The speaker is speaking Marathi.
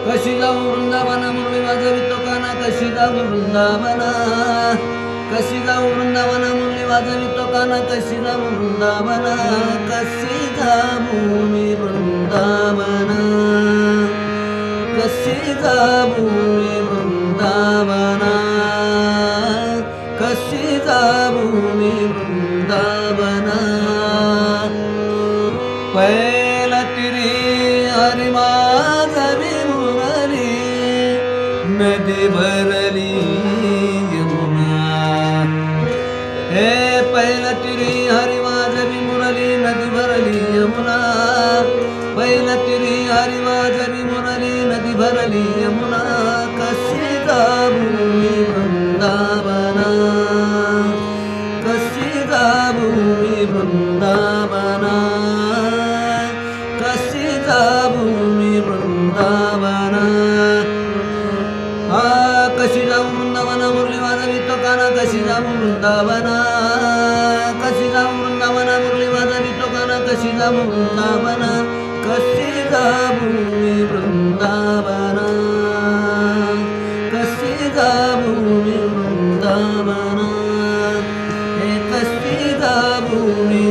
कशी जाऊ वृंदावना मुरली वाजवितो काना, कशी जाऊ वृंदावना, कशी जाऊ वृंदावना मुरली वाजवितो काना, कशी जाऊ वृंदावना, कशी जाऊ मी वृंदावना, कशी जाऊ मी वृंदावना, कशी जाऊ मी वृंदावना. पहिला तिरी हरी माधवी मुरली, नदी भरली यमुना. हे पहिला तिरी हरी माधवी मुरली, नदी भरली यमुना. पहिला तिरी हरी माधवी मुरली, नदी भरली यमुना. कशी जाऊ मी वृंदावना, कशी जाऊ मी वृंदावना, कशी जाऊ मी वृंदावना. कशी जाऊ वृंदावना मुरली वाजवितो काना, कशी जाऊ वृंदावना, कशी जाऊ वृंदावना मुरली वाजवितो काना, कशी जाऊ वृंदावना, कशी जाऊ मी वृंदावना, कशी जाऊ मी वृंदावना. हे कशी जाऊ मी